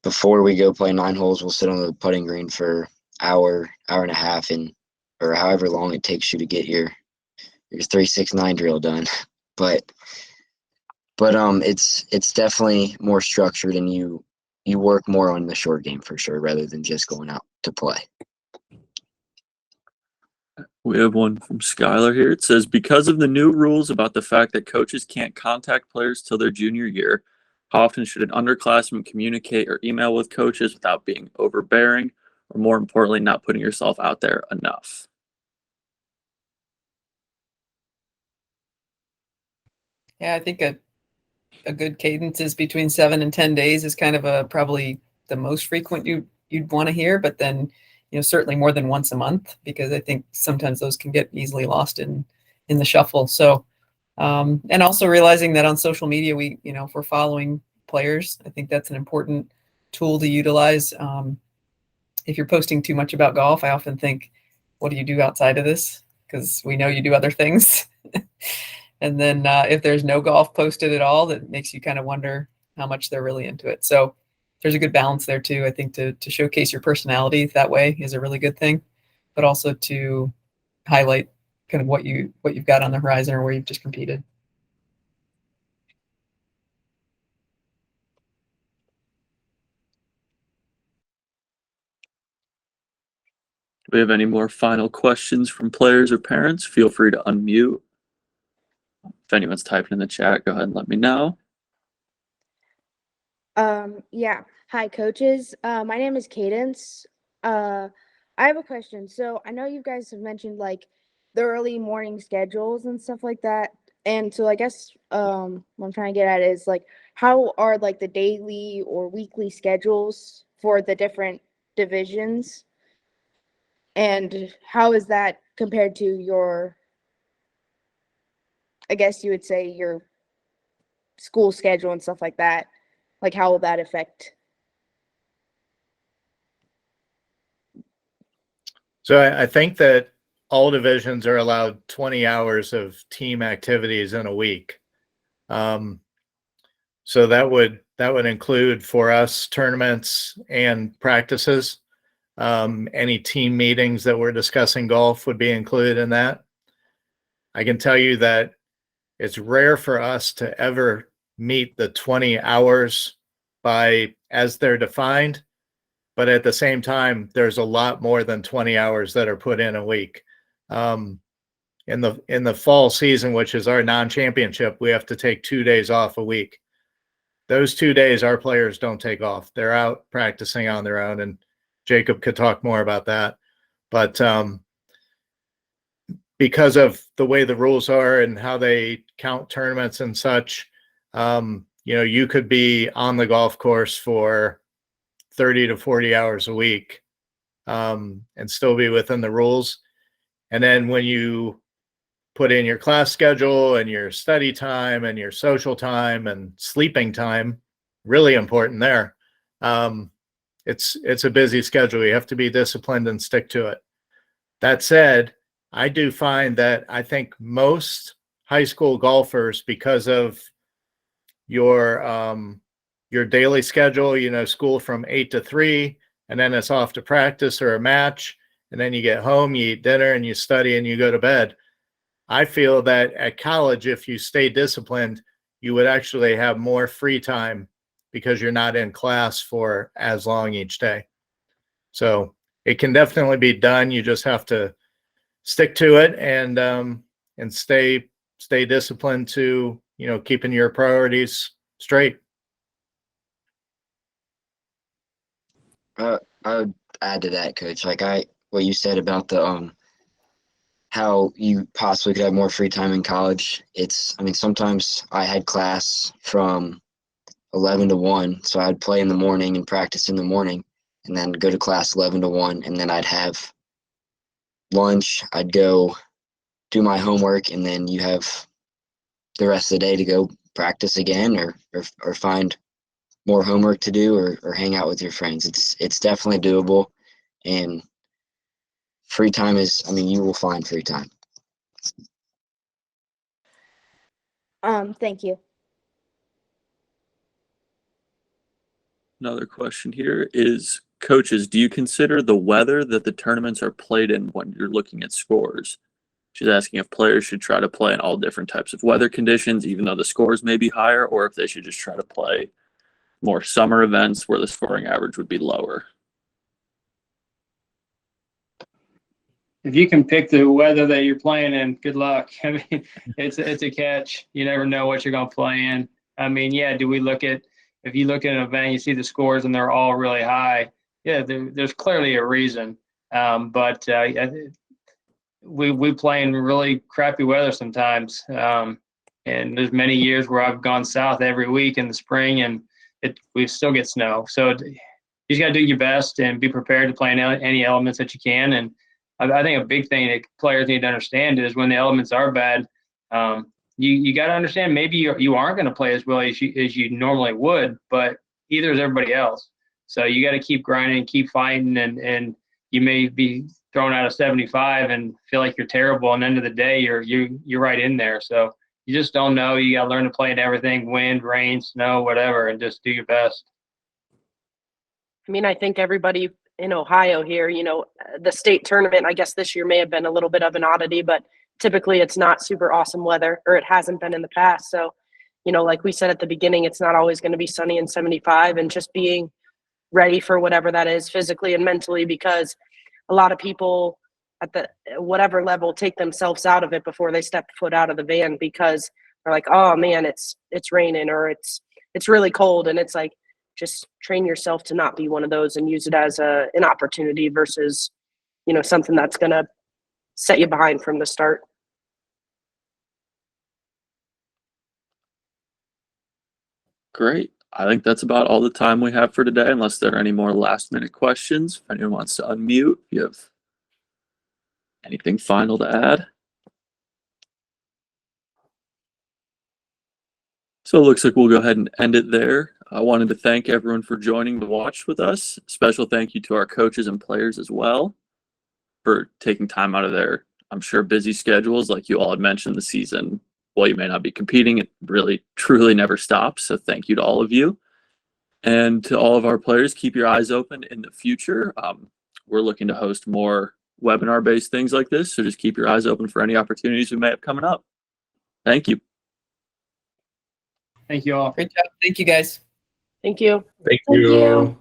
before we go play 9 holes, we'll sit on the putting green for hour and a half, or however long it takes you to get your 3-6-9 drill done. But it's definitely more structured, and you work more on the short game for sure, rather than just going out to play. We have one from Skylar here. It says, because of the new rules about the fact that coaches can't contact players till their junior year, how often should an underclassman communicate or email with coaches without being overbearing, or more importantly, not putting yourself out there enough? Yeah, I think a good cadence is between 7 and 10 days is kind of probably the most frequent you'd want to hear, but then, certainly more than once a month, because I think sometimes those can get easily lost in the shuffle. So, and also realizing that on social media, if we're following players, I think that's an important tool to utilize. If you're posting too much about golf, I often think, what do you do outside of this? Because we know you do other things. And then if there's no golf posted at all, that makes you kind of wonder how much they're really into it. So there's a good balance there too. I think to showcase your personality that way is a really good thing, but also to highlight kind of what you've got on the horizon or where you've just competed. Do we have any more final questions from players or parents? Feel free to unmute. If anyone's typing in the chat, go ahead and let me know. Yeah. Hi, coaches. My name is Cadence. I have a question. So I know you guys have mentioned like the early morning schedules and stuff like that. And so I guess what I'm trying to get at is like, how are like the daily or weekly schedules for the different divisions? And how is that compared to your, I guess you would say, your school schedule and stuff like that? Like, how will that affect? So I think that all divisions are allowed 20 hours of team activities in a week. So that would include for us tournaments and practices. Any team meetings that we're discussing golf would be included in that. I can tell you that it's rare for us to ever meet the 20 hours as they're defined, but at the same time, there's a lot more than 20 hours that are put in a week. In the fall season, which is our non-championship, we have to take 2 days off a week. Those 2 days, our players don't take off. They're out practicing on their own, and Jacob could talk more about that. But because of the way the rules are and how they count tournaments and such, you could be on the golf course for 30 to 40 hours a week and still be within the rules. And then when you put in your class schedule and your study time and your social time and sleeping time, really important there, it's a busy schedule. You have to be disciplined and stick to it. That said, I do find that I think most high school golfers, because of your daily schedule, school from 8 to 3, and then it's off to practice or a match, and then you get home, you eat dinner, and you study, and you go to bed. I feel that at college, if you stay disciplined, you would actually have more free time because you're not in class for as long each day. So it can definitely be done. You just have to stick to it and stay disciplined to, keeping your priorities straight. I would add to that, Coach. Like what you said about the how you possibly could have more free time in college. Sometimes I had class from 11 to 1, so I'd play in the morning and practice in the morning, and then go to class 11 to 1, and then I'd have lunch. I'd go do my homework, and then you have the rest of the day to go practice again, or find more homework to do, or hang out with your friends. It's definitely doable, and free time is, you will find free time. Thank you. Another question here is, coaches, do you consider the weather that the tournaments are played in when you're looking at scores? She's asking if players should try to play in all different types of weather conditions, even though the scores may be higher, or if they should just try to play more summer events where the scoring average would be lower. If you can pick the weather that you're playing in, good luck. It's a catch. You never know what you're going to play in. If you look at an event, you see the scores and they're all really high. Yeah, there's clearly a reason. We play in really crappy weather sometimes. And there's many years where I've gone south every week in the spring, and we still get snow. So you just got to do your best and be prepared to play in any elements that you can. And I think a big thing that players need to understand is when the elements are bad, you got to understand maybe you aren't going to play as well as you normally would, but either is everybody else. So you got to keep grinding, keep fighting, and you may be thrown out of 75 and feel like you're terrible. And at the end of the day, you're right in there. So you just don't know. You got to learn to play in everything: wind, rain, snow, whatever, and just do your best. I think everybody in Ohio here, the state tournament, I guess this year may have been a little bit of an oddity, but typically it's not super awesome weather, or it hasn't been in the past. So, like we said at the beginning, it's not always going to be sunny and 75, and just being ready for whatever that is physically and mentally, because a lot of people at the whatever level take themselves out of it before they step foot out of the van, because they're like, oh man, it's raining, or it's really cold. And it's like, just train yourself to not be one of those and use it as an opportunity versus, something that's going to set you behind from the start. Great. I think that's about all the time we have for today, unless there are any more last minute questions. If anyone wants to unmute, if you have anything final to add. So it looks like we'll go ahead and end it there. I wanted to thank everyone for joining the watch with us. Special thank you to our coaches and players as well for taking time out of their, I'm sure, busy schedules. Like you all had mentioned, the season, while you may not be competing, it really truly never stops. So thank you to all of you. And to all of our players, keep your eyes open in the future. We're looking to host more webinar-based things like this, so just keep your eyes open for any opportunities we may have coming up. Thank you. Thank you all. Great job. Thank you, guys. Thank you. Thank you.